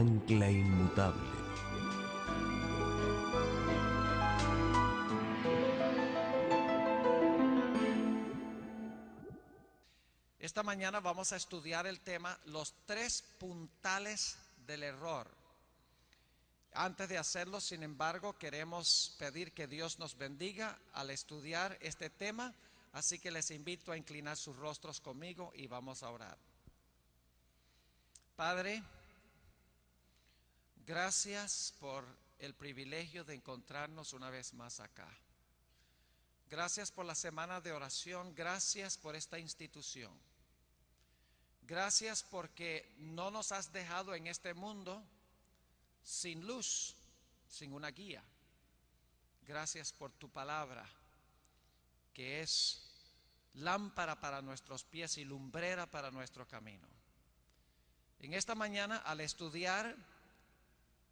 ancla inmutable. Esta mañana vamos a estudiar el tema los tres puntales del error. Antes de hacerlo, sin embargo, queremos pedir que Dios nos bendiga al estudiar este tema, así que les invito a inclinar sus rostros conmigo y vamos a orar. Padre, gracias por el privilegio de encontrarnos una vez más acá. Gracias por la semana de oración, gracias por esta institución. Gracias porque no nos has dejado en este mundo sin luz, sin una guía. Gracias por tu palabra, que es lámpara para nuestros pies y lumbrera para nuestro camino. En esta mañana, al estudiar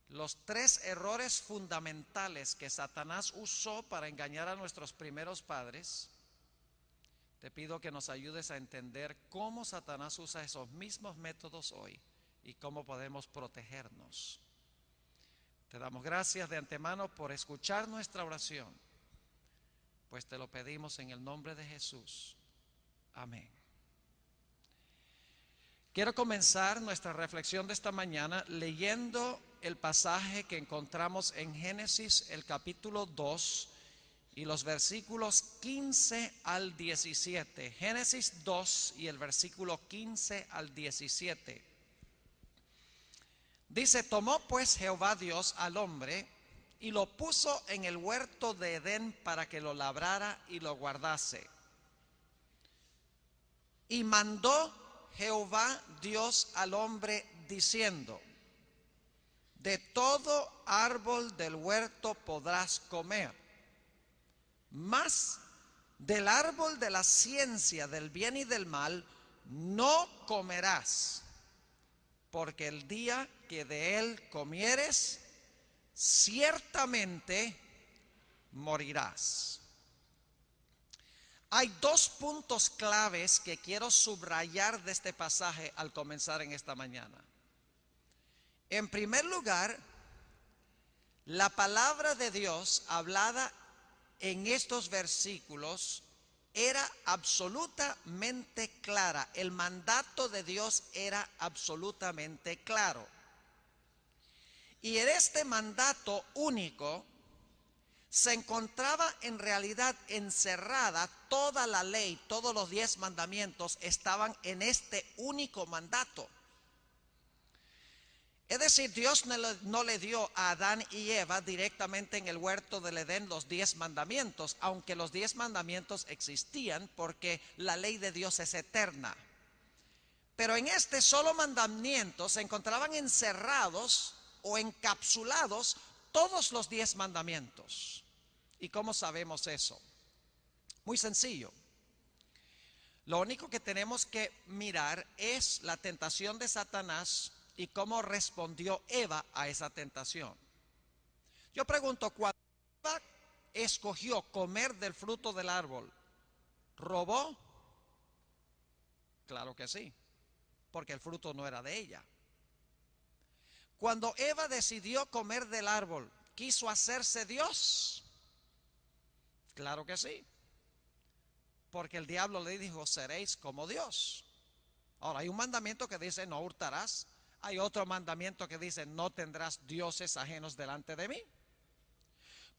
los tres errores fundamentales que Satanás usó para engañar a nuestros primeros padres, te pido que nos ayudes a entender cómo Satanás usa esos mismos métodos hoy y cómo podemos protegernos. Te damos gracias de antemano por escuchar nuestra oración, pues te lo pedimos en el nombre de Jesús. Amén. Quiero comenzar nuestra reflexión de esta mañana leyendo el pasaje que encontramos en Génesis, el capítulo 2, y los versículos 15 al 17. Génesis 2 y el versículo 15 al 17. Dice: tomó pues Jehová Dios al hombre y lo puso en el huerto de Edén para que lo labrara y lo guardase. Y mandó Jehová Dios al hombre diciendo: de todo árbol del huerto podrás comer, mas del árbol de la ciencia del bien y del mal no comerás, porque el día que de él comieres, ciertamente morirás. Hay dos puntos claves que quiero subrayar de este pasaje al comenzar en esta mañana. En primer lugar, la palabra de Dios hablada en estos versículos era absolutamente clara. El mandato de Dios era absolutamente claro. Y en este mandato único se encontraba en realidad encerrada toda la ley, todos los 10 mandamientos estaban en este único mandato. Es decir, Dios no le dio a Adán y Eva directamente en el huerto del Edén los 10 mandamientos, aunque los 10 mandamientos existían porque la ley de Dios es eterna. Pero en este solo mandamiento se encontraban encerrados o encapsulados todos los 10 mandamientos. ¿Y cómo sabemos eso? Muy sencillo. Lo único que tenemos que mirar es la tentación de Satanás y cómo respondió Eva a esa tentación. Yo pregunto, cuando Eva escogió comer del fruto del árbol, ¿robó? Claro que sí, porque el fruto no era de ella. Cuando Eva decidió comer del árbol, ¿quiso hacerse Dios? Claro que sí, porque el diablo le dijo: seréis como Dios. Ahora, hay un mandamiento que dice: no hurtarás. Hay otro mandamiento que dice: no tendrás dioses ajenos delante de mí.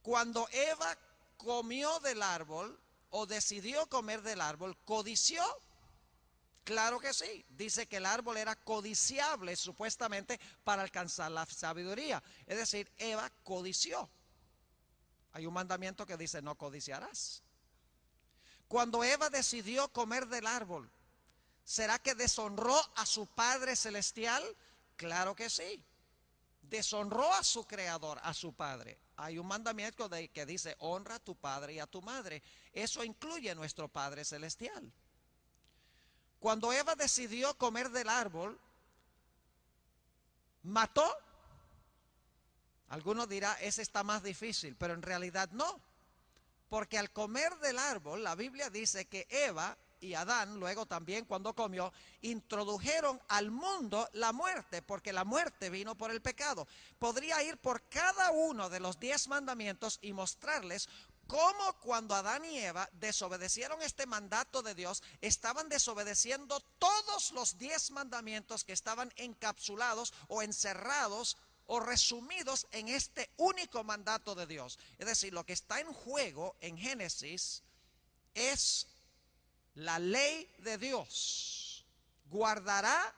Cuando Eva comió del árbol o decidió comer del árbol, ¿codició? Claro que sí. Dice que el árbol era codiciable supuestamente para alcanzar la sabiduría. Es decir, Eva codició. Hay un mandamiento que dice: no codiciarás. Cuando Eva decidió comer del árbol, ¿será que deshonró a su Padre Celestial? Claro que sí. Deshonró a su Creador, a su Padre. Hay un mandamiento que dice: honra a tu padre y a tu madre. Eso incluye a nuestro Padre Celestial. Cuando Eva decidió comer del árbol, ¿mató? Algunos dirán: ese está más difícil, pero en realidad no. Porque al comer del árbol, la Biblia dice que Eva y Adán, luego también cuando comió, introdujeron al mundo la muerte, porque la muerte vino por el pecado. Podría ir por cada uno de los 10 mandamientos y mostrarles cómo cuando Adán y Eva desobedecieron este mandato de Dios, estaban desobedeciendo todos los 10 mandamientos que estaban encapsulados o encerrados o resumidos en este único mandato de Dios. Es decir, lo que está en juego en Génesis es la ley de Dios. ¿Guardará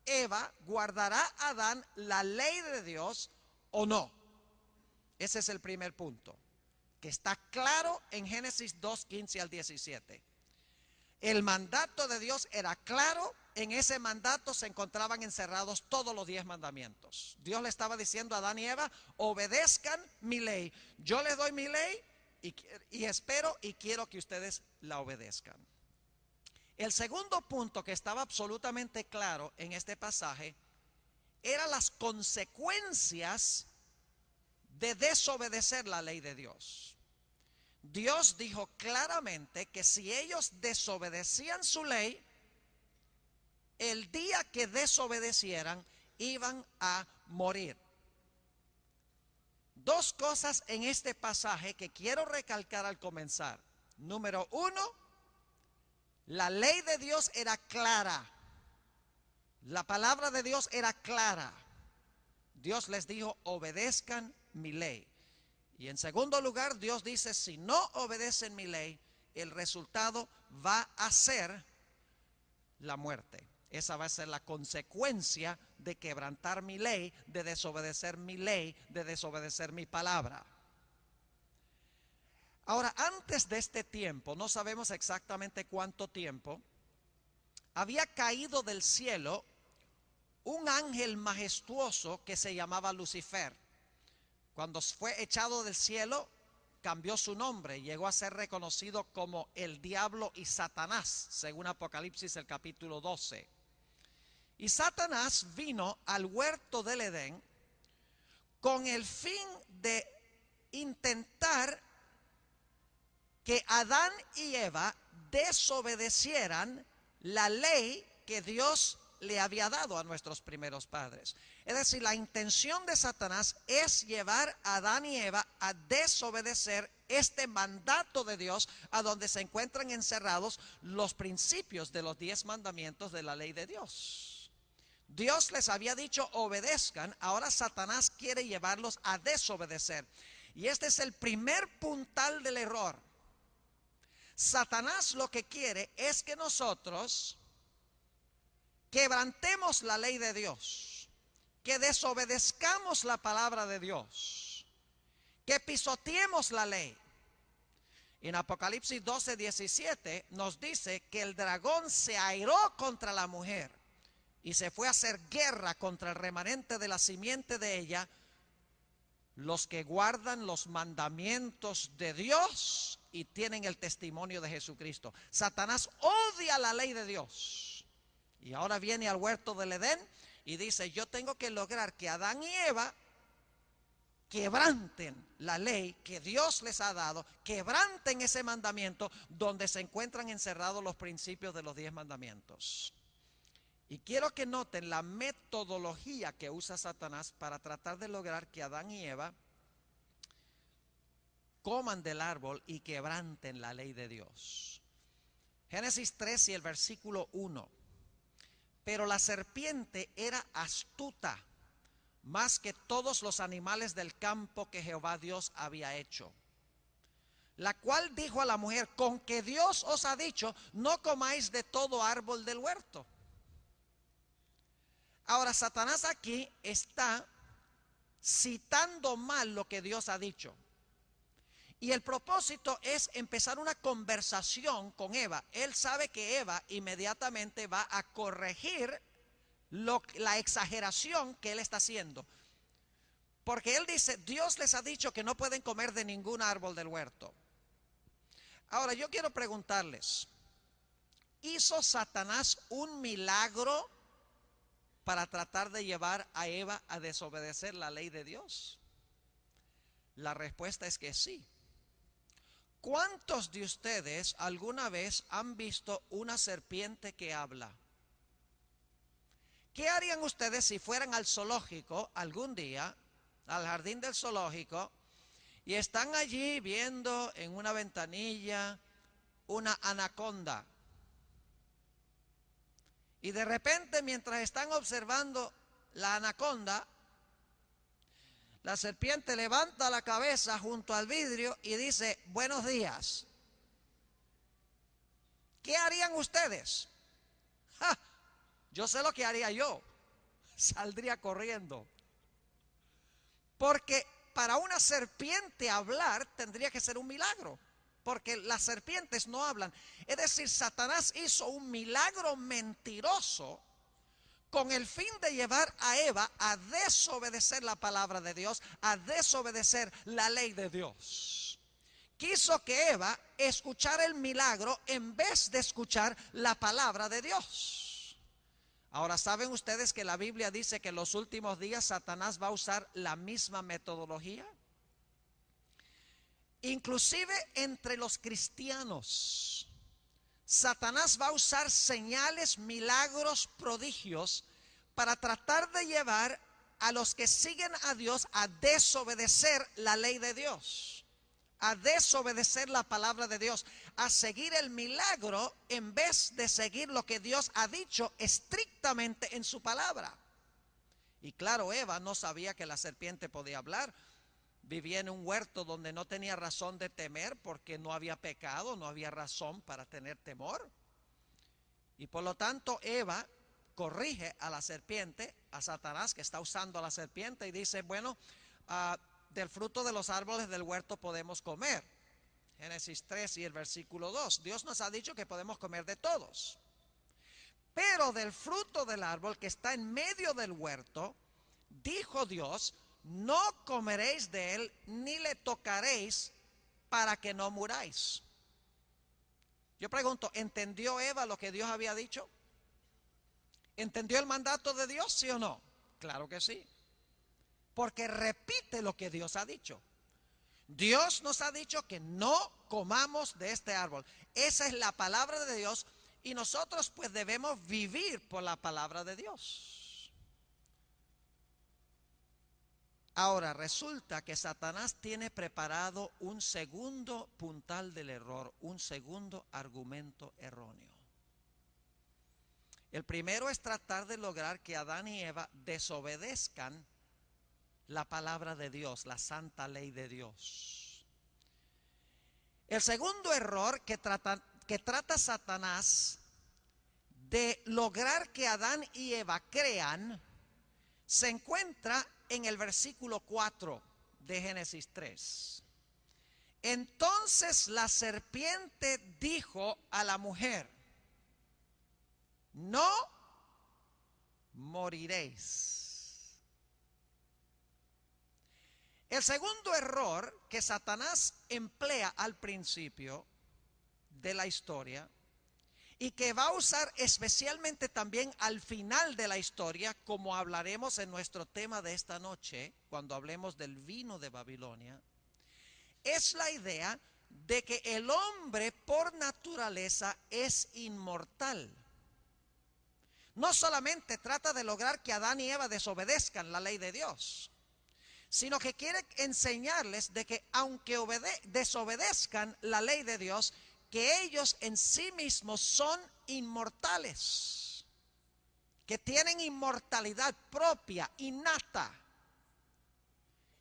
Eva, guardará Adán la ley de Dios o no? Ese es el primer punto, que está claro en Génesis 2, 15 al 17. El mandato de Dios era claro. En ese mandato se encontraban encerrados todos los 10 mandamientos. Dios le estaba diciendo a Adán y Eva: obedezcan mi ley. Yo les doy mi ley y espero y quiero que ustedes la obedezcan. El segundo punto que estaba absolutamente claro en este pasaje eran las consecuencias de desobedecer la ley de Dios. Dios dijo claramente que si ellos desobedecían su ley, el día que desobedecieran iban a morir. Dos cosas en este pasaje que quiero recalcar al comenzar. Número uno, la ley de Dios era clara. La palabra de Dios era clara. Dios les dijo: obedezcan mi ley. Y en segundo lugar, Dios dice: si no obedecen mi ley, el resultado va a ser la muerte. Esa va a ser la consecuencia de quebrantar mi ley, de desobedecer mi ley, de desobedecer mi palabra. Ahora, antes de este tiempo, no sabemos exactamente cuánto tiempo, había caído del cielo un ángel majestuoso que se llamaba Lucifer. Cuando fue echado del cielo, cambió su nombre, llegó a ser reconocido como el diablo y Satanás, según Apocalipsis el capítulo 12. Y Satanás vino al huerto del Edén con el fin de intentar que Adán y Eva desobedecieran la ley que Dios le había dado a nuestros primeros padres. Es decir, la intención de Satanás es llevar a Adán y Eva a desobedecer este mandato de Dios, a donde se encuentran encerrados los principios de los 10 mandamientos de la ley de Dios. Dios les había dicho: obedezcan. Ahora Satanás quiere llevarlos a desobedecer. Y este es el primer puntal del error. Satanás lo que quiere es que nosotros quebrantemos la ley de Dios, que desobedezcamos la palabra de Dios, que pisoteemos la ley. En Apocalipsis 12, 17 nos dice que el dragón se airó contra la mujer y se fue a hacer guerra contra el remanente de la simiente de ella, los que guardan los mandamientos de Dios y tienen el testimonio de Jesucristo. Satanás odia la ley de Dios. Y ahora viene al huerto del Edén y dice: yo tengo que lograr que Adán y Eva quebranten la ley que Dios les ha dado, quebranten ese mandamiento donde se encuentran encerrados los principios de los 10 mandamientos. Y quiero que noten la metodología que usa Satanás para tratar de lograr que Adán y Eva coman del árbol y quebranten la ley de Dios. Génesis 3 y el versículo 1. Pero la serpiente era astuta más que todos los animales del campo que Jehová Dios había hecho, la cual dijo a la mujer: con que Dios os ha dicho, no comáis de todo árbol del huerto. Ahora, Satanás aquí está citando mal lo que Dios ha dicho. Y el propósito es empezar una conversación con Eva. Él sabe que Eva inmediatamente va a corregir la exageración que él está haciendo. Porque él dice: Dios les ha dicho que no pueden comer de ningún árbol del huerto. Ahora, yo quiero preguntarles: ¿hizo Satanás un milagro para tratar de llevar a Eva a desobedecer la ley de Dios? La respuesta es que sí. ¿Cuántos de ustedes alguna vez han visto una serpiente que habla? ¿Qué harían ustedes si fueran al zoológico algún día, al jardín del zoológico, y están allí viendo en una ventanilla una anaconda? Y de repente, mientras están observando la anaconda, la serpiente levanta la cabeza junto al vidrio y dice: buenos días. ¿Qué harían ustedes? ¡Ja! Yo sé lo que haría yo. Saldría corriendo. Porque para una serpiente hablar tendría que ser un milagro. Porque las serpientes no hablan. Es decir, Satanás hizo un milagro mentiroso con el fin de llevar a Eva a desobedecer la palabra de Dios, a desobedecer la ley de Dios. Quiso que Eva escuchara el milagro en vez de escuchar la palabra de Dios. Ahora, ¿saben ustedes que la Biblia dice que en los últimos días Satanás va a usar la misma metodología? Inclusive entre los cristianos. Satanás va a usar señales, milagros, prodigios para tratar de llevar a los que siguen a Dios a desobedecer la ley de Dios, a desobedecer la palabra de Dios, a seguir el milagro en vez de seguir lo que Dios ha dicho estrictamente en su palabra. Y claro, Eva no sabía que la serpiente podía hablar. Vivía en un huerto donde no tenía razón de temer porque no había pecado, no había razón para tener temor. Y por lo tanto Eva corrige a la serpiente, a Satanás que está usando a la serpiente, y dice: bueno, del fruto de los árboles del huerto podemos comer. Génesis 3 y el versículo 2. Dios nos ha dicho que podemos comer de todos. Pero del fruto del árbol que está en medio del huerto, dijo Dios: no comeréis de él, ni le tocaréis, para que no muráis. Yo pregunto, ¿entendió Eva lo que Dios había dicho? ¿Entendió el mandato de Dios, sí o no? Claro que sí. Porque repite lo que Dios ha dicho. Dios nos ha dicho que no comamos de este árbol. Esa es la palabra de Dios y nosotros pues debemos vivir por la palabra de Dios. Ahora, resulta que Satanás tiene preparado un segundo puntal del error, un segundo argumento erróneo. El primero es tratar de lograr que Adán y Eva desobedezcan la palabra de Dios, la santa ley de Dios. El segundo error que trata Satanás de lograr que Adán y Eva crean se encuentra en el versículo 4 de Génesis 3. Entonces la serpiente dijo a la mujer: no moriréis. El segundo error que Satanás emplea al principio de la historia y que va a usar especialmente también al final de la historia, como hablaremos en nuestro tema de esta noche, cuando hablemos del vino de Babilonia, es la idea de que el hombre por naturaleza es inmortal. No solamente trata de lograr que Adán y Eva desobedezcan la ley de Dios, sino que quiere enseñarles de que aunque desobedezcan la ley de Dios, que ellos en sí mismos son inmortales, que tienen inmortalidad propia, innata.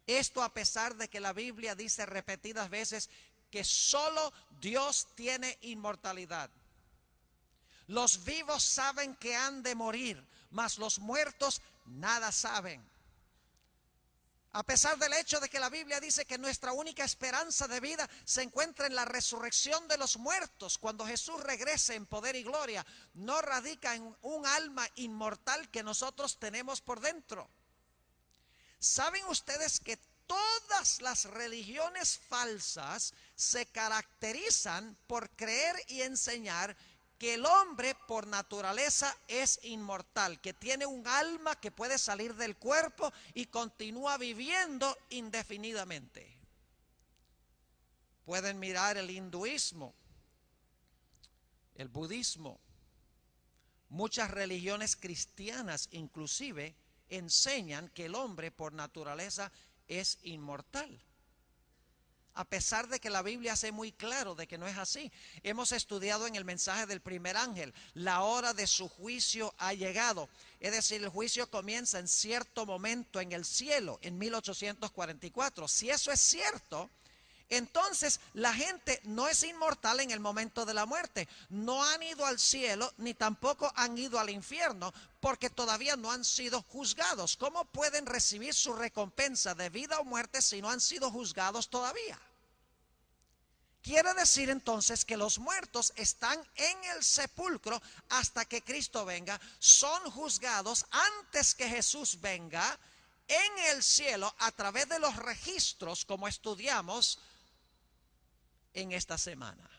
Esto a pesar de que la Biblia dice repetidas veces que solo Dios tiene inmortalidad. Los vivos saben que han de morir, mas los muertos nada saben. A pesar del hecho de que la Biblia dice que nuestra única esperanza de vida se encuentra en la resurrección de los muertos, cuando Jesús regrese en poder y gloria, no radica en un alma inmortal que nosotros tenemos por dentro. ¿Saben ustedes que todas las religiones falsas se caracterizan por creer y enseñar que el hombre por naturaleza es inmortal, que tiene un alma que puede salir del cuerpo y continúa viviendo indefinidamente? Pueden mirar el hinduismo, el budismo, muchas religiones cristianas inclusive enseñan que el hombre por naturaleza es inmortal. A pesar de que la Biblia hace muy claro de que no es así. Hemos estudiado en el mensaje del primer ángel, la hora de su juicio ha llegado. Es decir, el juicio comienza en cierto momento en el cielo, en 1844. Si eso es cierto, entonces la gente no es inmortal en el momento de la muerte. No han ido al cielo ni tampoco han ido al infierno porque todavía no han sido juzgados. ¿Cómo pueden recibir su recompensa de vida o muerte si no han sido juzgados todavía? Quiere decir entonces que los muertos están en el sepulcro hasta que Cristo venga. Son juzgados antes que Jesús venga en el cielo a través de los registros como estudiamos en esta semana.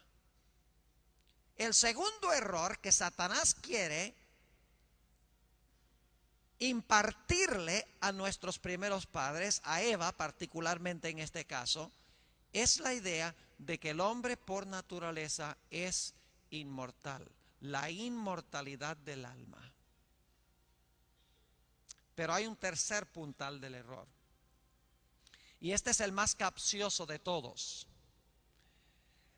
El segundo error que Satanás quiere impartirle a nuestros primeros padres, a Eva particularmente en este caso, es la idea de que el hombre por naturaleza es inmortal, la inmortalidad del alma. Pero hay un tercer puntal del error, y este es el más capcioso de todos.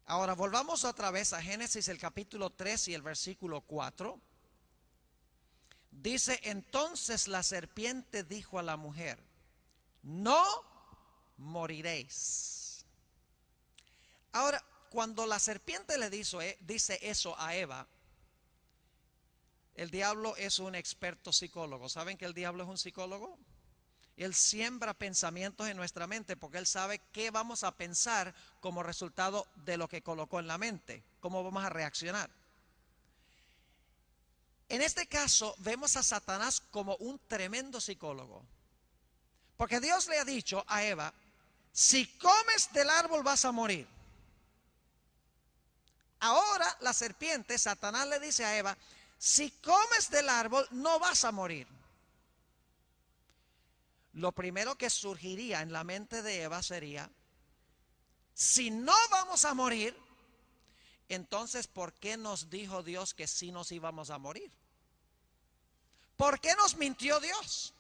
Ahora volvamos otra vez a Génesis el capítulo 3 y el versículo 4. Dice, entonces la serpiente dijo a la mujer, no moriréis. Ahora, cuando la serpiente le dice eso a Eva, el diablo es un experto psicólogo. ¿Saben que el diablo es un psicólogo? Él siembra pensamientos en nuestra mente porque él sabe qué vamos a pensar como resultado de lo que colocó en la mente, cómo vamos a reaccionar. En este caso vemos a Satanás como un tremendo psicólogo, porque Dios le ha dicho a Eva, si comes del árbol vas a morir. Ahora la serpiente, Satanás le dice a Eva, si comes del árbol no vas a morir. Lo primero que surgiría en la mente de Eva sería, si no vamos a morir, entonces ¿por qué nos dijo Dios que sí nos íbamos a morir? ¿Por qué nos mintió Dios?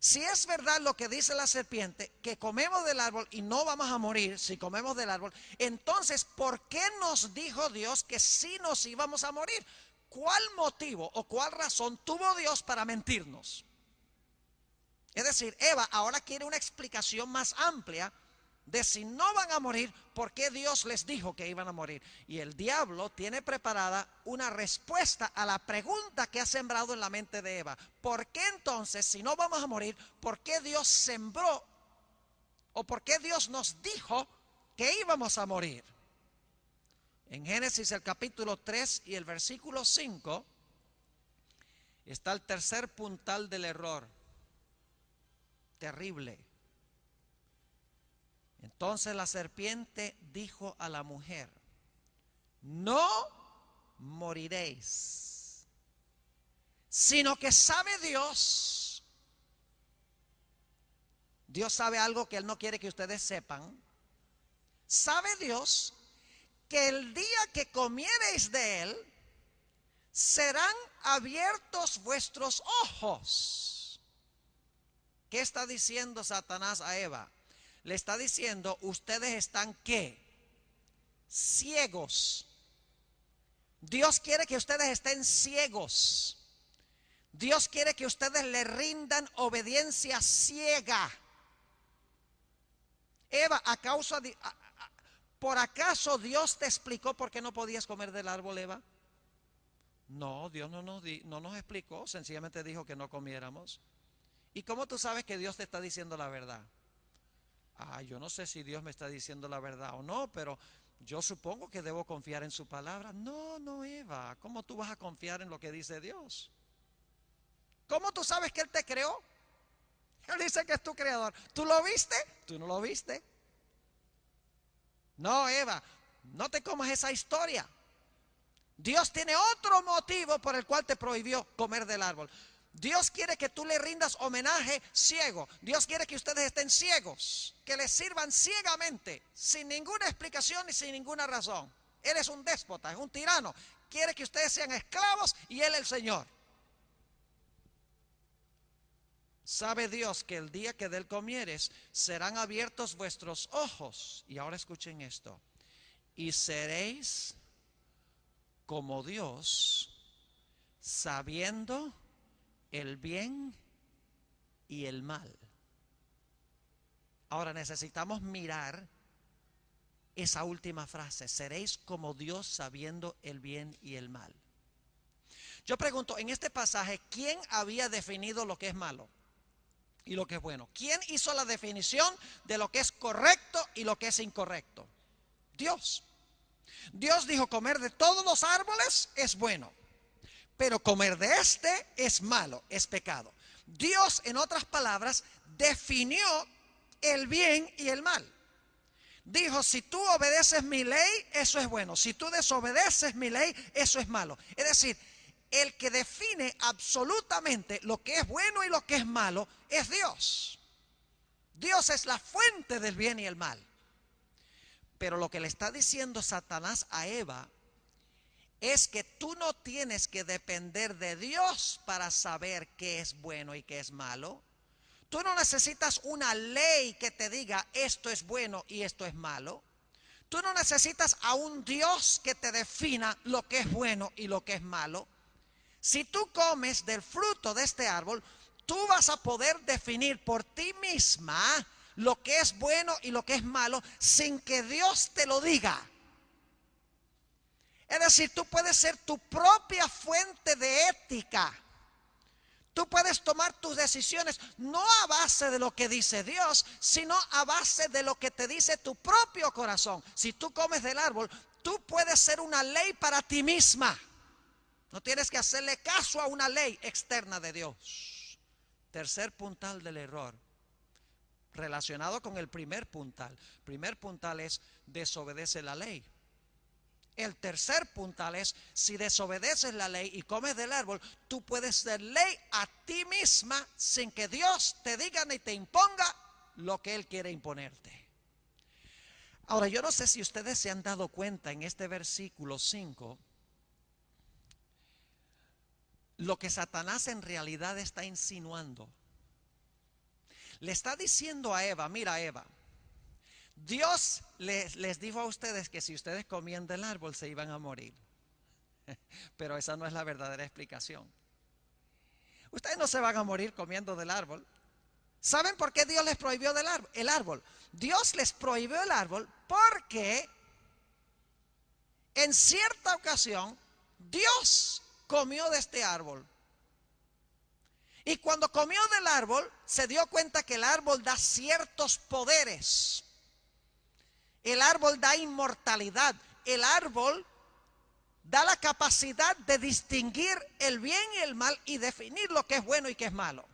Si es verdad lo que dice la serpiente, que comemos del árbol y no vamos a morir si comemos del árbol, entonces ¿por qué nos dijo Dios que sí nos íbamos a morir? ¿Cuál motivo o cuál razón tuvo Dios para mentirnos? Es decir, Eva ahora quiere una explicación más amplia de si no van a morir, ¿por qué Dios les dijo que iban a morir? Y el diablo tiene preparada una respuesta a la pregunta que ha sembrado en la mente de Eva. ¿Por qué entonces, si no vamos a morir, por qué Dios sembró o por qué Dios nos dijo que íbamos a morir? En Génesis el capítulo 3 y el versículo 5 está el tercer puntal del error. Terrible. Entonces la serpiente dijo a la mujer, no moriréis, sino que sabe Dios. Dios sabe algo que Él no quiere que ustedes sepan. Sabe Dios que el día que comiereis de él, serán abiertos vuestros ojos. ¿Qué está diciendo Satanás a Eva? Le está diciendo, ustedes están ¿qué? Ciegos. Dios quiere que ustedes estén ciegos. Dios quiere que ustedes le rindan obediencia ciega. Eva, ¿por acaso Dios te explicó por qué no podías comer del árbol, Eva? No, Dios no nos explicó, sencillamente dijo que no comiéramos. ¿Y cómo tú sabes que Dios te está diciendo la verdad? Yo no sé si Dios me está diciendo la verdad o no, pero yo supongo que debo confiar en su palabra. No, Eva, ¿cómo tú vas a confiar en lo que dice Dios? ¿Cómo tú sabes que Él te creó? Él dice que es tu creador. ¿Tú lo viste? ¿Tú no lo viste? No, Eva, no te comas esa historia. Dios tiene otro motivo por el cual te prohibió comer del árbol. Dios quiere que tú le rindas homenaje ciego. Dios quiere que ustedes estén ciegos, que le sirvan ciegamente, sin ninguna explicación y sin ninguna razón. Él es un déspota, es un tirano. Quiere que ustedes sean esclavos y Él el Señor. Sabe Dios que el día que de Él comieres serán abiertos vuestros ojos. Y ahora escuchen esto. Y seréis como Dios, sabiendo el bien y el mal. Ahora necesitamos mirar esa última frase. Seréis como Dios sabiendo el bien y el mal. Yo pregunto, en este pasaje, ¿quién había definido lo que es malo y lo que es bueno? ¿Quién hizo la definición de lo que es correcto y lo que es incorrecto? Dios. Dios dijo: comer de todos los árboles es bueno, pero comer de este es malo, es pecado. Dios, en otras palabras, definió el bien y el mal. Dijo: si tú obedeces mi ley, eso es bueno. Si tú desobedeces mi ley, eso es malo. Es decir, el que define absolutamente lo que es bueno y lo que es malo es Dios. Dios es la fuente del bien y el mal. Pero lo que le está diciendo Satanás a Eva es que tú no tienes que depender de Dios para saber qué es bueno y qué es malo. Tú no necesitas una ley que te diga esto es bueno y esto es malo. Tú no necesitas a un Dios que te defina lo que es bueno y lo que es malo. Si tú comes del fruto de este árbol, tú vas a poder definir por ti misma lo que es bueno y lo que es malo sin que Dios te lo diga. Es decir, tú puedes ser tu propia fuente de ética. Tú puedes tomar tus decisiones no a base de lo que dice Dios, sino a base de lo que te dice tu propio corazón. Si tú comes del árbol, tú puedes ser una ley para ti misma. No tienes que hacerle caso a una ley externa de Dios. Tercer puntal del error, relacionado con el primer puntal. El primer puntal es: desobedece la ley. El tercer puntal es: si desobedeces la ley y comes del árbol, tú puedes ser ley a ti misma sin que Dios te diga ni te imponga lo que Él quiere imponerte. Ahora, yo no sé si ustedes se han dado cuenta en este versículo 5 lo que Satanás en realidad está insinuando. Le está diciendo a Eva: mira, Eva, Dios les dijo a ustedes que si ustedes comían del árbol se iban a morir. Pero esa no es la verdadera explicación. Ustedes no se van a morir comiendo del árbol. ¿Saben por qué Dios les prohibió el árbol? Dios les prohibió el árbol porque en cierta ocasión Dios comió de este árbol. Y cuando comió del árbol, se dio cuenta que el árbol da ciertos poderes. El árbol da inmortalidad. El árbol da la capacidad de distinguir el bien y el mal y definir lo que es bueno y que es malo.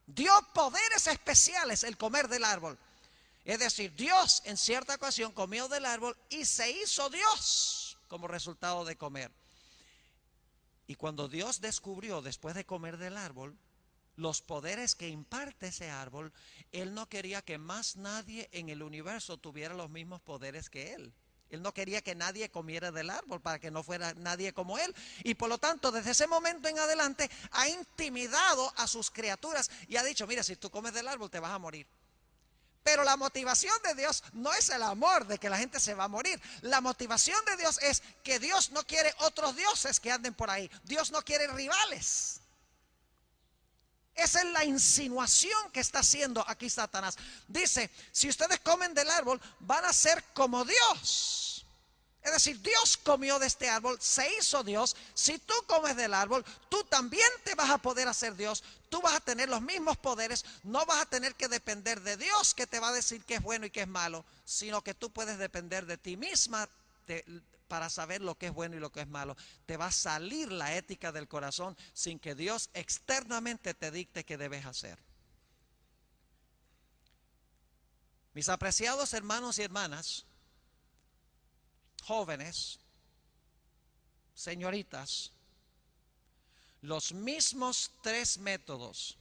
Dio poderes especiales el comer del árbol. Es decir, Dios en cierta ocasión comió del árbol y se hizo Dios como resultado de comer. Y cuando Dios descubrió, después de comer del árbol, los poderes que imparte ese árbol, Él no quería que más nadie en el universo tuviera los mismos poderes que Él. Él no quería que nadie comiera del árbol para que no fuera nadie como Él. Y por lo tanto, desde ese momento en adelante, ha intimidado a sus criaturas y ha dicho: mira, si tú comes del árbol te vas a morir. Pero la motivación de Dios no es el amor de que la gente se va a morir. La motivación de Dios es que Dios no quiere otros dioses que anden por ahí. Dios no quiere rivales. Esa es la insinuación que está haciendo aquí Satanás. Dice: si ustedes comen del árbol, van a ser como Dios. Es decir, Dios comió de este árbol, se hizo Dios. Si tú comes del árbol, tú también te vas a poder hacer Dios. Tú vas a tener los mismos poderes. No vas a tener que depender de Dios que te va a decir qué es bueno y qué es malo, sino que tú puedes depender de ti misma para saber lo que es bueno y lo que es malo. Te va a salir la ética del corazón sin que Dios externamente te dicte qué debes hacer. Mis apreciados hermanos y hermanas, jóvenes, señoritas, los mismos tres métodos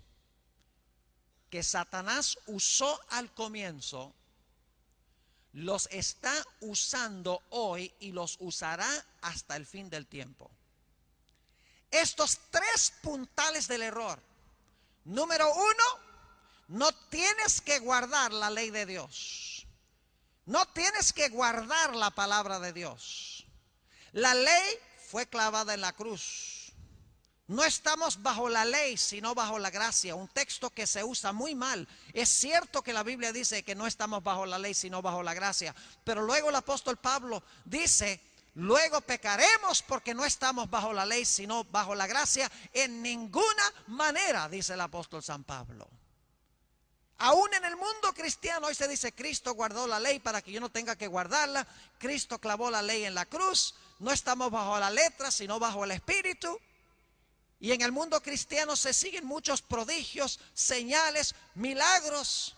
que Satanás usó al comienzo, los está usando hoy y los usará hasta el fin del tiempo. Estos tres puntales del error. Número uno, no tienes que guardar la ley de Dios. No tienes que guardar la palabra de Dios. La ley fue clavada en la cruz. No estamos bajo la ley, sino bajo la gracia. Un texto que se usa muy mal. Es cierto que la Biblia dice que no estamos bajo la ley, sino bajo la gracia. Pero luego el apóstol Pablo dice, luego pecaremos porque no estamos bajo la ley, sino bajo la gracia. En ninguna manera, dice el apóstol San Pablo. Aún en el mundo cristiano hoy se dice, Cristo guardó la ley para que yo no tenga que guardarla. Cristo clavó la ley en la cruz. No estamos bajo la letra, sino bajo el espíritu. Y en el mundo cristiano se siguen muchos prodigios, señales, milagros.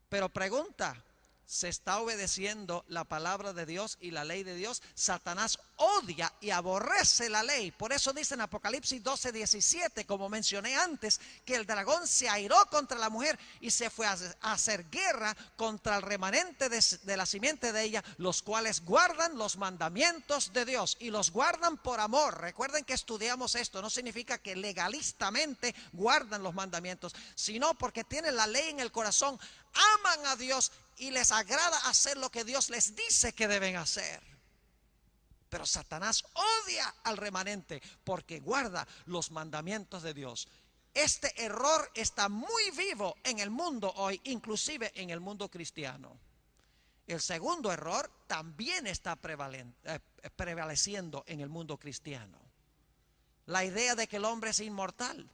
Pero pregunta, ¿se está obedeciendo la palabra de Dios y la ley de Dios? Satanás odia y aborrece la ley. Por eso dice en Apocalipsis 12:17, como mencioné antes, que el dragón se airó contra la mujer y se fue a hacer guerra contra el remanente de la simiente de ella, los cuales guardan los mandamientos de Dios y los guardan por amor. Recuerden que estudiamos esto, no significa que legalistamente guardan los mandamientos, sino porque tienen la ley en el corazón, aman a Dios y les agrada hacer lo que Dios les dice que deben hacer. Pero Satanás odia al remanente porque guarda los mandamientos de Dios. Este error está muy vivo en el mundo hoy, inclusive en el mundo cristiano. El segundo error también está prevaleciendo en el mundo cristiano. La idea de que el hombre es inmortal.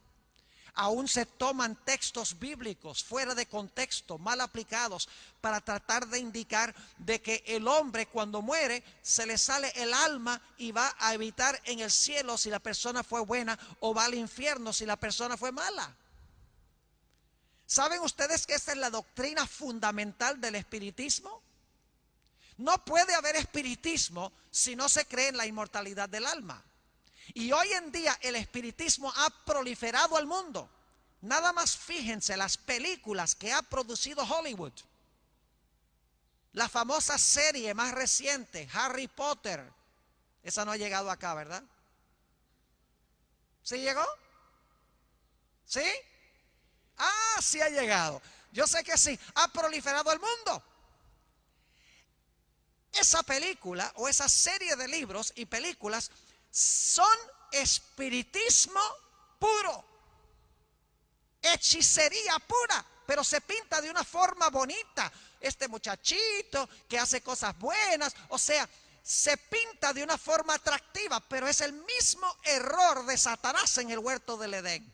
Aún se toman textos bíblicos fuera de contexto, mal aplicados, para tratar de indicar de que el hombre cuando muere se le sale el alma y va a habitar en el cielo si la persona fue buena, o va al infierno si la persona fue mala. ¿Saben ustedes que esta es la doctrina fundamental del espiritismo? No puede haber espiritismo si no se cree en la inmortalidad del alma. Y hoy en día el espiritismo ha proliferado al mundo. Nada más fíjense las películas que ha producido Hollywood. La famosa serie más reciente, Harry Potter. Esa no ha llegado acá, ¿verdad? ¿Sí llegó? ¿Sí? Ah, sí ha llegado. Yo sé que sí. Ha proliferado el mundo. Esa película o esa serie de libros y películas son espiritismo puro, hechicería pura, pero se pinta de una forma bonita. Este muchachito que hace cosas buenas, o sea, se pinta de una forma atractiva, pero es el mismo error de Satanás en el huerto del Edén.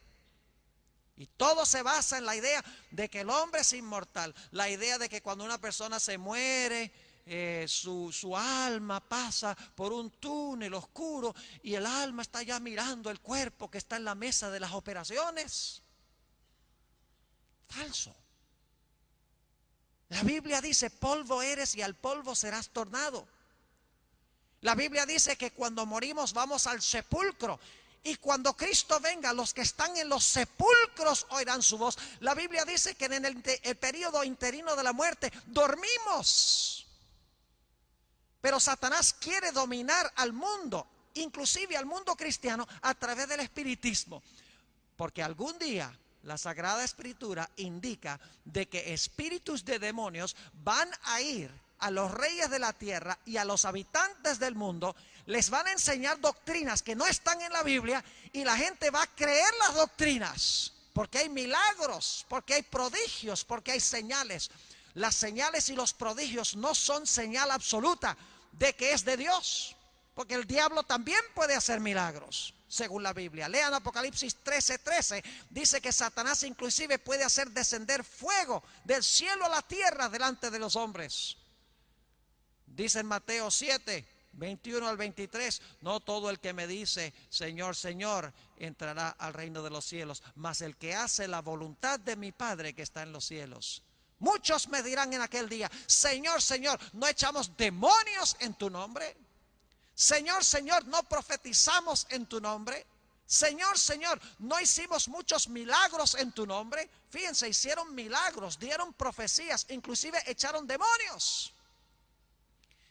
Y todo se basa en la idea de que el hombre es inmortal, la idea de que cuando una persona se muere, su alma pasa por un túnel oscuro y el alma está ya mirando el cuerpo que está en la mesa de las operaciones. Falso. La Biblia dice, polvo eres y al polvo serás tornado. La Biblia dice que cuando morimos vamos al sepulcro. Y cuando Cristo venga, los que están en los sepulcros oirán su voz. La Biblia dice que en el periodo interino de la muerte dormimos. Pero Satanás quiere dominar al mundo, inclusive al mundo cristiano, a través del espiritismo. Porque algún día la Sagrada Escritura indica de que espíritus de demonios van a ir a los reyes de la tierra y a los habitantes del mundo. Les van a enseñar doctrinas que no están en la Biblia y la gente va a creer las doctrinas. Porque hay milagros, porque hay prodigios, porque hay señales. Las señales y los prodigios no son señal absoluta de que es de Dios, porque el diablo también puede hacer milagros, según la Biblia. Lean Apocalipsis 13:13, dice que Satanás inclusive puede hacer descender fuego del cielo a la tierra delante de los hombres. Dice en Mateo 7:21 al 23, no todo el que me dice Señor, Señor, entrará al reino de los cielos, mas el que hace la voluntad de mi Padre que está en los cielos. Muchos me dirán en aquel día, Señor, Señor, ¿no echamos demonios en tu nombre? Señor, Señor, ¿no profetizamos en tu nombre? Señor, Señor, ¿no hicimos muchos milagros en tu nombre? Fíjense, hicieron milagros, dieron profecías, inclusive echaron demonios.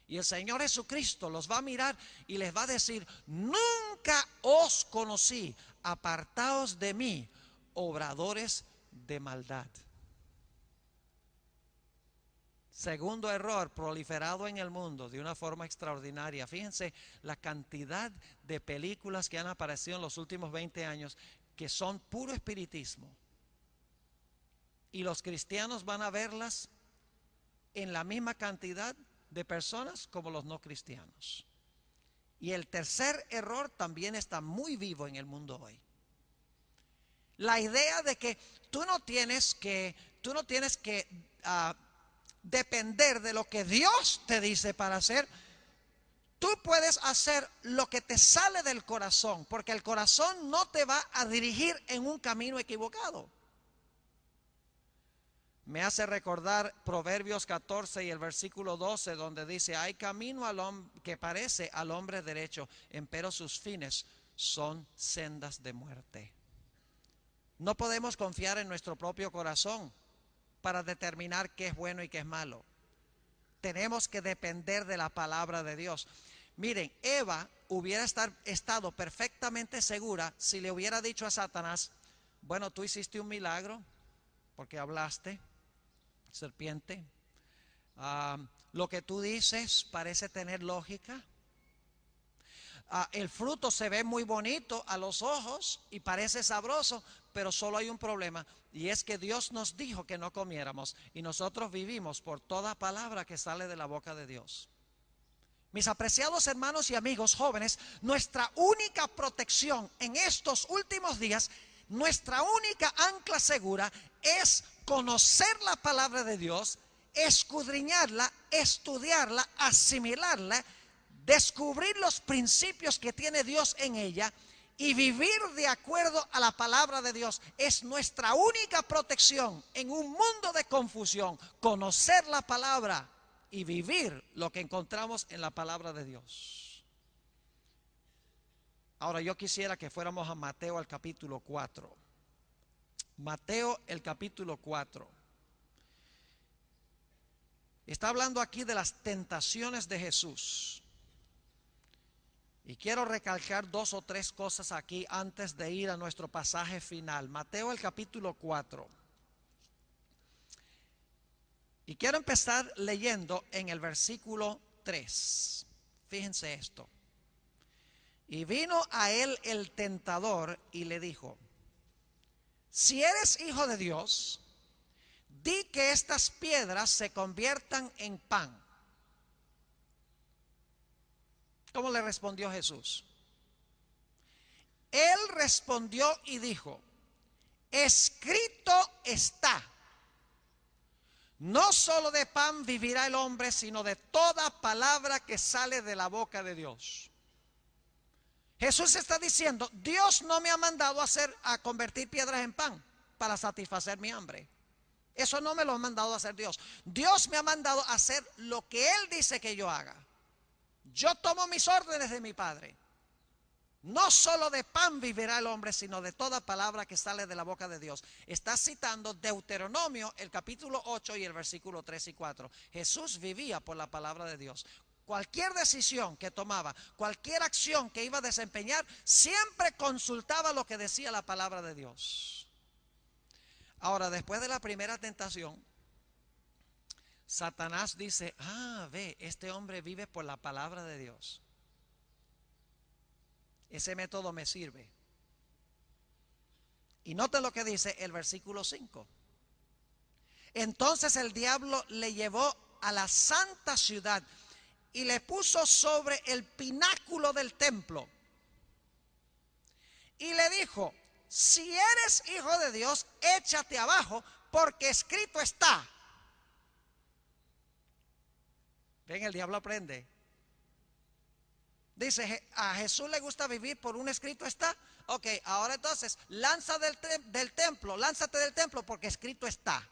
Y el Señor Jesucristo los va a mirar y les va a decir: nunca os conocí, apartaos de mí, obradores de maldad. Segundo error proliferado en el mundo de una forma extraordinaria. Fíjense la cantidad de películas que han aparecido en los últimos 20 años que son puro espiritismo. Y los cristianos van a verlas en la misma cantidad de personas como los no cristianos. Y el tercer error también está muy vivo en el mundo hoy. La idea de que tú no tienes que depender de lo que Dios te dice para hacer. Tú puedes hacer lo que te sale del corazón, porque el corazón no te va a dirigir en un camino equivocado. Me hace recordar Proverbios 14 y el versículo 12, donde dice: hay camino que parece al hombre derecho, empero sus fines son sendas de muerte. No podemos confiar en nuestro propio corazón para determinar qué es bueno y qué es malo. Tenemos que depender de la palabra de Dios. Miren, Eva hubiera estado perfectamente segura si le hubiera dicho a Satanás: bueno, tú hiciste un milagro porque hablaste, serpiente. Lo que tú dices parece tener lógica. El fruto se ve muy bonito a los ojos y parece sabroso, pero solo hay un problema, y es que Dios nos dijo que no comiéramos, y nosotros vivimos por toda palabra que sale de la boca de Dios. Mis apreciados hermanos y amigos jóvenes, nuestra única protección en estos últimos días, nuestra única ancla segura es conocer la palabra de Dios, escudriñarla, estudiarla, asimilarla, descubrir los principios que tiene Dios en ella y vivir de acuerdo a la palabra de Dios. Es nuestra única protección en un mundo de confusión, conocer la palabra y vivir lo que encontramos en la palabra de Dios. Ahora yo quisiera que fuéramos a Mateo al capítulo 4. Mateo el capítulo 4. Está hablando aquí de las tentaciones de Jesús. Y quiero recalcar 2 o 3 cosas aquí antes de ir a nuestro pasaje final. Mateo el capítulo 4. Y quiero empezar leyendo en el versículo 3. Fíjense esto. Y vino a él el tentador y le dijo: si eres hijo de Dios, di que estas piedras se conviertan en pan. ¿Cómo le respondió Jesús? Él respondió y dijo: escrito está, no solo de pan vivirá el hombre, sino de toda palabra que sale de la boca de Dios. Jesús está diciendo: Dios no me ha mandado a convertir piedras en pan para satisfacer mi hambre. Eso no me lo ha mandado a hacer Dios. Dios me ha mandado a hacer lo que Él dice que yo haga. Yo tomo mis órdenes de mi Padre. No solo de pan vivirá el hombre, sino de toda palabra que sale de la boca de Dios. Está citando Deuteronomio, el capítulo 8 y el versículo 3 y 4. Jesús vivía por la palabra de Dios. Cualquier decisión que tomaba, cualquier acción que iba a desempeñar, siempre consultaba lo que decía la palabra de Dios. Ahora, después de la primera tentación, Satanás dice: ve, este hombre vive por la palabra de Dios. Ese método me sirve. Y noten lo que dice el versículo 5. Entonces el diablo le llevó a la santa ciudad y le puso sobre el pináculo del templo. Y le dijo: si eres hijo de Dios, échate abajo, porque escrito está. Ven, el diablo aprende. Dice: a Jesús le gusta vivir por un escrito está. Ok, ahora entonces, lánzate del templo, porque escrito está.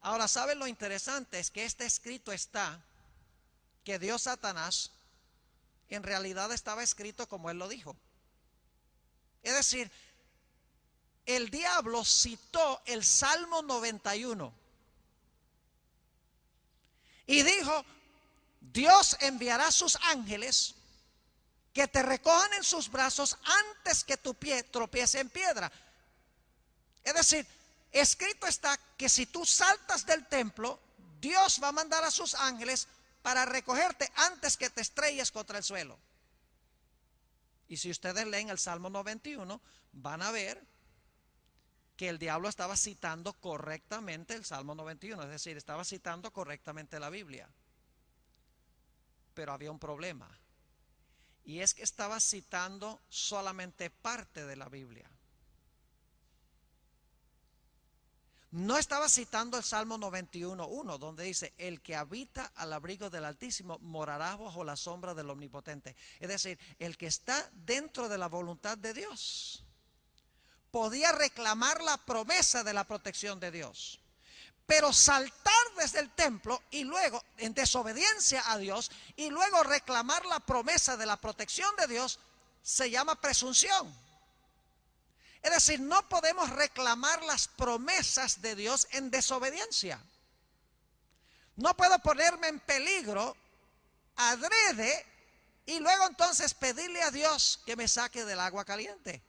Ahora, ¿saben lo interesante? Es que este escrito está, que dio Satanás, en realidad estaba escrito como él lo dijo. Es decir, el diablo citó el Salmo 91 y dijo: Dios enviará sus ángeles que te recojan en sus brazos antes que tu pie tropiece en piedra. Es decir, escrito está que si tú saltas del templo, Dios va a mandar a sus ángeles para recogerte antes que te estrelles contra el suelo. Y si ustedes leen el Salmo 91, van a ver que el diablo estaba citando correctamente el Salmo 91, es decir, estaba citando correctamente la Biblia. Pero había un problema, y es que estaba citando solamente parte de la Biblia. No estaba citando el Salmo 91:1, donde dice: el que habita al abrigo del Altísimo morará bajo la sombra del Omnipotente. Es decir, el que está dentro de la voluntad de Dios podía reclamar la promesa de la protección de Dios. Pero saltar desde el templo y luego, en desobediencia a Dios, y luego reclamar la promesa de la protección de Dios, se llama presunción. Es decir, no podemos reclamar las promesas de Dios en desobediencia. No puedo ponerme en peligro adrede y luego entonces pedirle a Dios que me saque del agua caliente.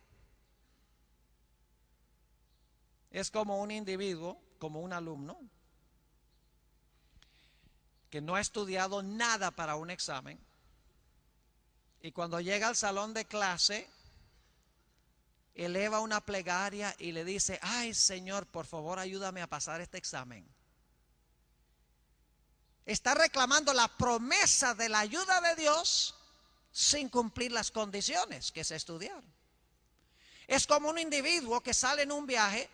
Es como un individuo, como un alumno que no ha estudiado nada para un examen, y cuando llega al salón de clase eleva una plegaria y le dice: ay, Señor, por favor ayúdame a pasar este examen. Está reclamando la promesa de la ayuda de Dios sin cumplir las condiciones, que es estudiar. Es como un individuo que sale en un viaje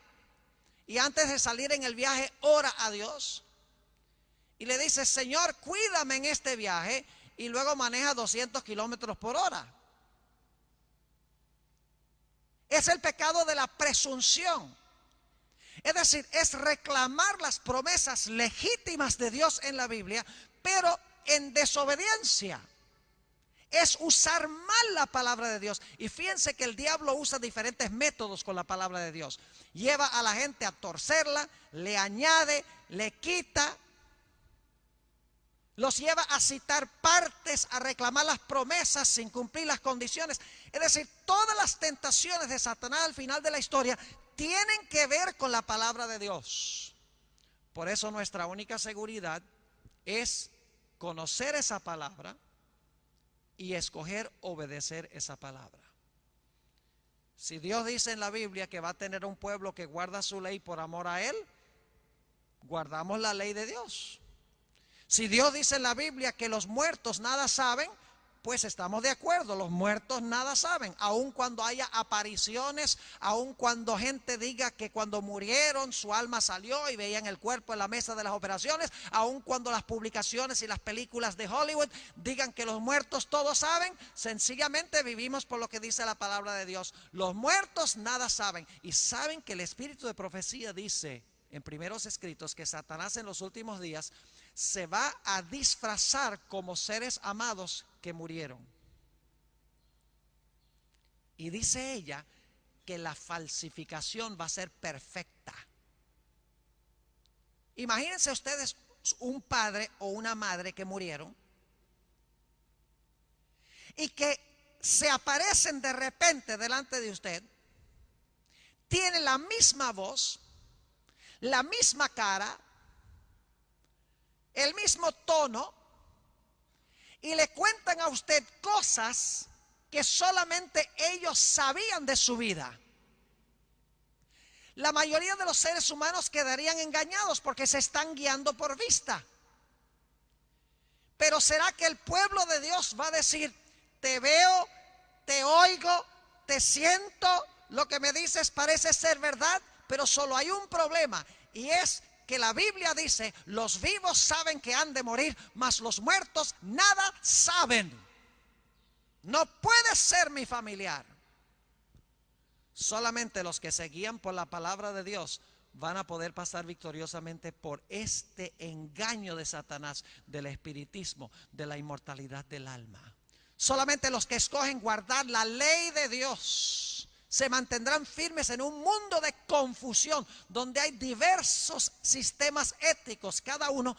y antes de salir en el viaje ora a Dios y le dice: Señor, cuídame en este viaje, y luego maneja 200 kilómetros por hora. Es el pecado de la presunción. Es decir, es reclamar las promesas legítimas de Dios en la Biblia, pero en desobediencia. Es usar mal la palabra de Dios. Y fíjense que el diablo usa diferentes métodos con la palabra de Dios. Lleva a la gente a torcerla, le añade, le quita, los lleva a citar partes, a reclamar las promesas sin cumplir las condiciones. Es decir, todas las tentaciones de Satanás al final de la historia tienen que ver con la palabra de Dios. Por eso nuestra única seguridad es conocer esa palabra y escoger obedecer esa palabra. Si Dios dice en la Biblia que va a tener un pueblo que guarda su ley por amor a Él, guardamos la ley de Dios. Si Dios dice en la Biblia que los muertos nada saben, pues estamos de acuerdo, los muertos nada saben. Aun cuando haya apariciones, aun cuando gente diga que cuando murieron su alma salió y veían el cuerpo en la mesa de las operaciones, aun cuando las publicaciones y las películas de Hollywood digan que los muertos todos saben, sencillamente vivimos por lo que dice la palabra de Dios. Los muertos nada saben. Y saben que el espíritu de profecía dice en primeros escritos que Satanás en los últimos días se va a disfrazar como seres amados que murieron. Y dice ella que la falsificación va a ser perfecta. Imagínense ustedes un padre o una madre que murieron y que se aparecen de repente delante de usted, tienen la misma voz, la misma cara, el mismo tono, y le cuentan a usted cosas que solamente ellos sabían de su vida. La mayoría de los seres humanos quedarían engañados porque se están guiando por vista. Pero ¿será que el pueblo de Dios va a decir: te veo, te oigo, te siento, lo que me dices parece ser verdad? Pero solo hay un problema, y es que la Biblia dice: los vivos saben que han de morir, mas los muertos nada saben. No puede ser mi familiar. Solamente los que se guían por la palabra de Dios van a poder pasar victoriosamente por este engaño de Satanás, del espiritismo, de la inmortalidad del alma. Solamente los que escogen guardar la ley de Dios se mantendrán firmes en un mundo de confusión, donde hay diversos sistemas éticos, cada uno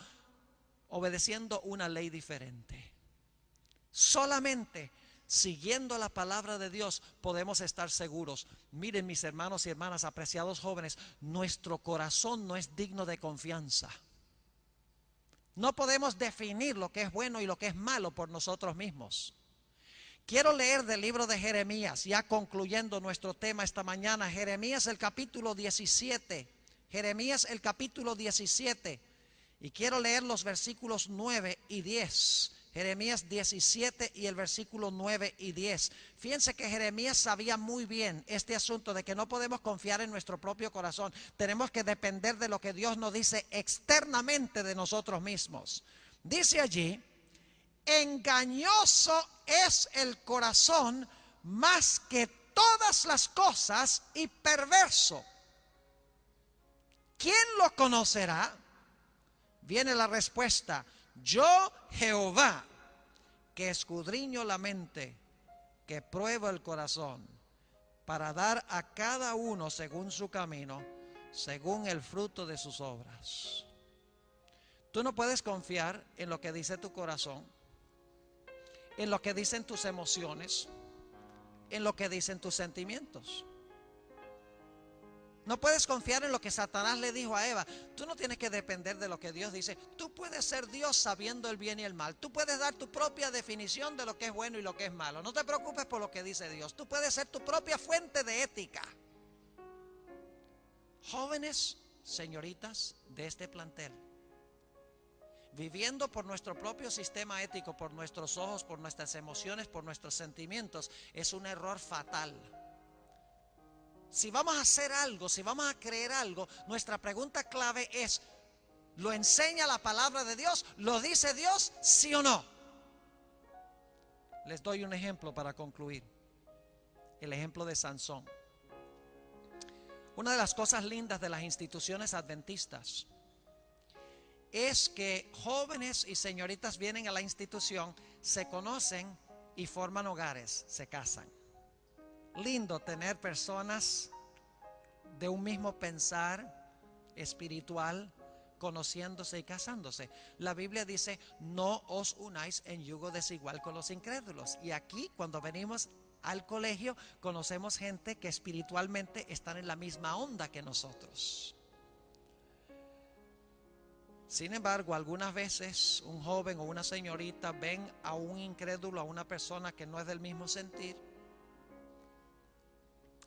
obedeciendo una ley diferente. Solamente siguiendo la palabra de Dios podemos estar seguros. Miren, mis hermanos y hermanas, apreciados jóvenes, nuestro corazón no es digno de confianza. No podemos definir lo que es bueno y lo que es malo por nosotros mismos. Quiero leer del libro de Jeremías, ya concluyendo nuestro tema esta mañana. Jeremías el capítulo 17. Jeremías el capítulo 17. Y quiero leer los versículos 9 y 10. Jeremías 17 y el versículo 9 y 10. Fíjense que Jeremías sabía muy bien este asunto de que no podemos confiar en nuestro propio corazón. Tenemos que depender de lo que Dios nos dice externamente de nosotros mismos. Dice allí: engañoso es el corazón más que todas las cosas y perverso. ¿Quién lo conocerá? Viene la respuesta: yo, Jehová, que escudriño la mente, que pruebo el corazón, para dar a cada uno según su camino, según el fruto de sus obras. Tú no puedes confiar en lo que dice tu corazón, en lo que dicen tus emociones, en lo que dicen tus sentimientos. No puedes confiar en lo que Satanás le dijo a Eva. Tú no tienes que depender de lo que Dios dice. Tú puedes ser Dios sabiendo el bien y el mal. Tú puedes dar tu propia definición de lo que es bueno y lo que es malo. No te preocupes por lo que dice Dios. Tú puedes ser tu propia fuente de ética. Jóvenes, señoritas de este plantel, viviendo por nuestro propio sistema ético, por nuestros ojos, por nuestras emociones, por nuestros sentimientos, es un error fatal. Si vamos a hacer algo, si vamos a creer algo, nuestra pregunta clave es: ¿lo enseña la palabra de Dios? ¿Lo dice Dios? ¿Sí o no? Les doy un ejemplo para concluir. El ejemplo de Sansón. Una de las cosas lindas de las instituciones adventistas es que jóvenes y señoritas vienen a la institución, se conocen y forman hogares, se casan. Lindo tener personas de un mismo pensar espiritual, conociéndose y casándose. La Biblia dice: no os unáis en yugo desigual con los incrédulos. Y aquí, cuando venimos al colegio, conocemos gente que espiritualmente están en la misma onda que nosotros. Sin embargo, algunas veces un joven o una señorita ven a un incrédulo, a una persona que no es del mismo sentir,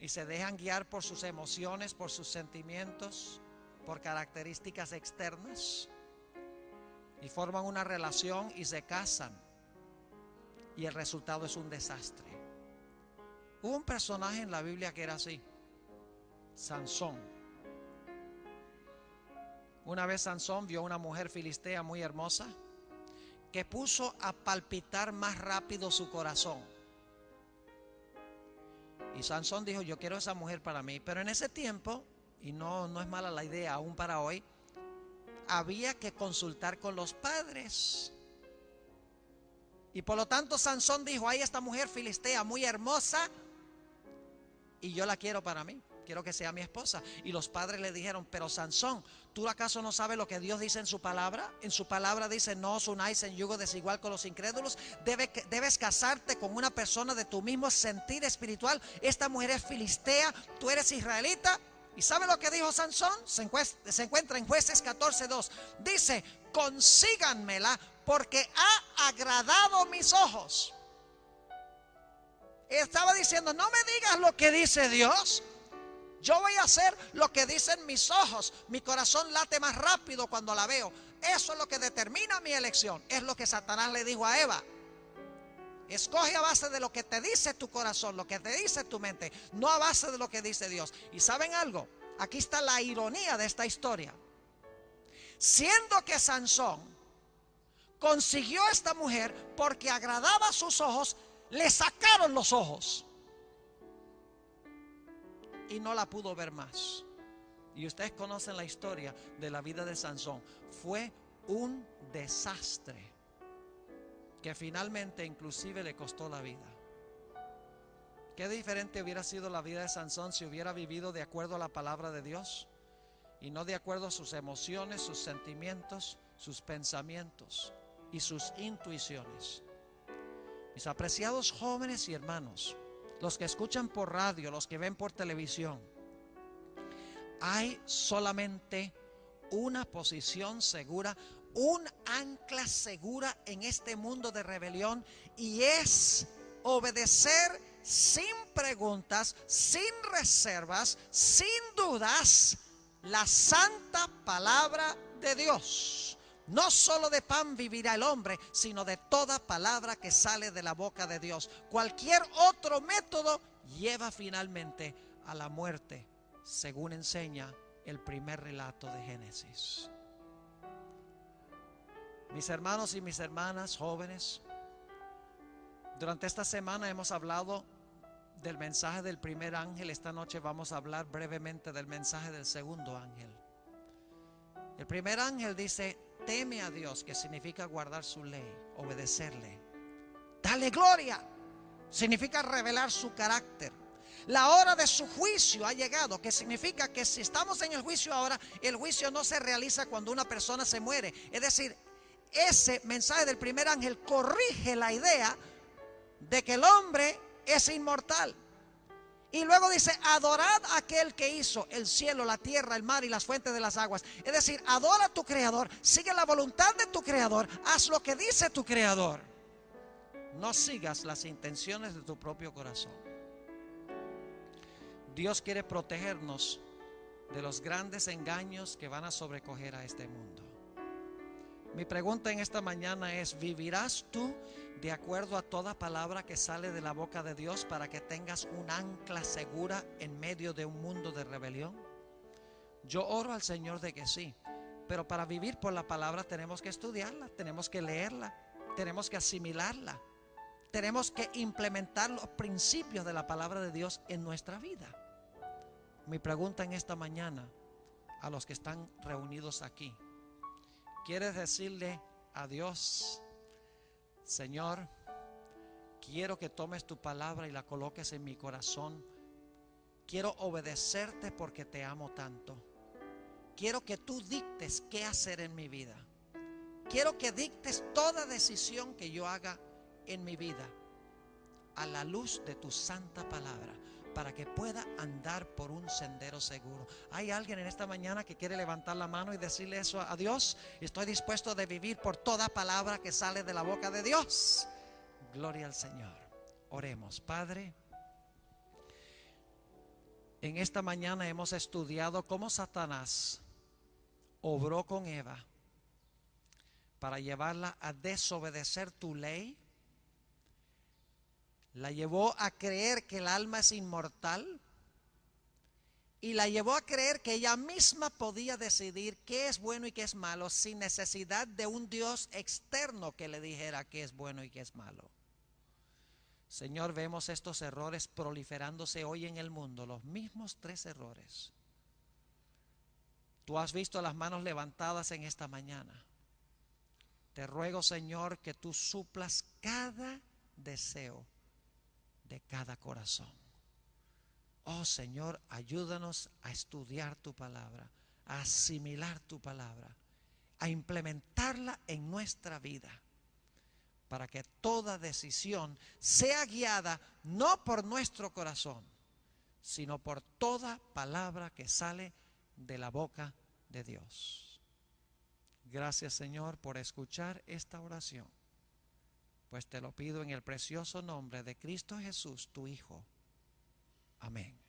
y se dejan guiar por sus emociones, por sus sentimientos, por características externas, y forman una relación y se casan, y el resultado es un desastre. Hubo un personaje en la Biblia que era así: Sansón. Una vez Sansón vio a una mujer filistea muy hermosa que puso a palpitar más rápido su corazón. Y Sansón dijo: yo quiero esa mujer para mí. Pero en ese tiempo, y no es mala la idea aún para hoy, había que consultar con los padres. Y por lo tanto Sansón dijo: hay esta mujer filistea muy hermosa y yo la quiero para mí, quiero que sea mi esposa. Y los padres le dijeron: pero Sansón, ¿tú acaso no sabes lo que Dios dice en su palabra? En su palabra dice: no os unáis en yugo desigual con los incrédulos. Debes casarte con una persona de tu mismo sentir espiritual. Esta mujer es filistea, tú eres israelita. ¿Y sabe lo que dijo Sansón? Se encuentra en Jueces 14:2. Dice: consíganmela porque ha agradado mis ojos. Estaba diciendo: no me digas lo que dice Dios, yo voy a hacer lo que dicen mis ojos. Mi corazón late más rápido cuando la veo. Eso es lo que determina mi elección. Es lo que Satanás le dijo a Eva: escoge a base de lo que te dice tu corazón, lo que te dice tu mente, no a base de lo que dice Dios. ¿Y saben algo? Aquí está la ironía de esta historia. Siendo que Sansón consiguió a esta mujer porque agradaba a sus ojos, le sacaron los ojos y no la pudo ver más. Y ustedes conocen la historia de la vida de Sansón. Fue un desastre. que finalmente inclusive le costó la vida. Qué diferente hubiera sido la vida de Sansón si hubiera vivido de acuerdo a la palabra de Dios y no de acuerdo a sus emociones, sus sentimientos, sus pensamientos y sus intuiciones. Mis apreciados jóvenes y hermanos, los que escuchan por radio, los que ven por televisión, hay solamente una posición segura, un ancla segura en este mundo de rebelión, y es obedecer sin preguntas, sin reservas, sin dudas, la santa palabra de Dios. No solo de pan vivirá el hombre, sino de toda palabra que sale de la boca de Dios. Cualquier otro método lleva finalmente a la muerte, según enseña el primer relato de Génesis. Mis hermanos y mis hermanas jóvenes, durante esta semana hemos hablado del mensaje del primer ángel. Esta noche vamos a hablar brevemente del mensaje del segundo ángel. El primer ángel dice: teme a Dios, que significa guardar su ley, obedecerle. Dale gloria, significa revelar su carácter. La hora de su juicio ha llegado, que significa que si estamos en el juicio ahora, el juicio no se realiza cuando una persona se muere. Es decir, ese mensaje del primer ángel corrige la idea de que el hombre es inmortal. Y luego dice: adorad a aquel que hizo el cielo, la tierra, el mar y las fuentes de las aguas. Es decir, adora a tu creador, sigue la voluntad de tu creador, haz lo que dice tu creador. No sigas las intenciones de tu propio corazón. Dios quiere protegernos de los grandes engaños que van a sobrecoger a este mundo. Mi pregunta en esta mañana es: ¿vivirás tú de acuerdo a toda palabra que sale de la boca de Dios para que tengas un ancla segura en medio de un mundo de rebelión? Yo oro al Señor de que sí, pero para vivir por la palabra tenemos que estudiarla, tenemos que leerla, tenemos que asimilarla, tenemos que implementar los principios de la palabra de Dios en nuestra vida. Mi pregunta en esta mañana a los que están reunidos aquí: ¿quieres decirle a Dios: Señor, quiero que tomes tu palabra y la coloques en mi corazón? Quiero obedecerte porque te amo tanto. Quiero que tú dictes qué hacer en mi vida. Quiero que dictes toda decisión que yo haga en mi vida a la luz de tu santa palabra, para que pueda andar por un sendero seguro. ¿Hay alguien en esta mañana que quiere levantar la mano y decirle eso a Dios? Estoy dispuesto de vivir por toda palabra que sale de la boca de Dios. Gloria al Señor. Oremos. Padre, en esta mañana hemos estudiado cómo Satanás obró con Eva para llevarla a desobedecer tu ley. La llevó a creer que el alma es inmortal y la llevó a creer que ella misma podía decidir qué es bueno y qué es malo sin necesidad de un Dios externo que le dijera qué es bueno y qué es malo. Señor, vemos estos errores proliferándose hoy en el mundo, los mismos 3 errores. Tú has visto las manos levantadas en esta mañana. Te ruego, Señor, que tú suplas cada deseo de cada corazón. Oh Señor, ayúdanos a estudiar tu palabra, a asimilar tu palabra, a implementarla en nuestra vida, para que toda decisión sea guiada no por nuestro corazón, sino por toda palabra que sale de la boca de Dios. Gracias, Señor, por escuchar esta oración, pues te lo pido en el precioso nombre de Cristo Jesús, tu Hijo. Amén.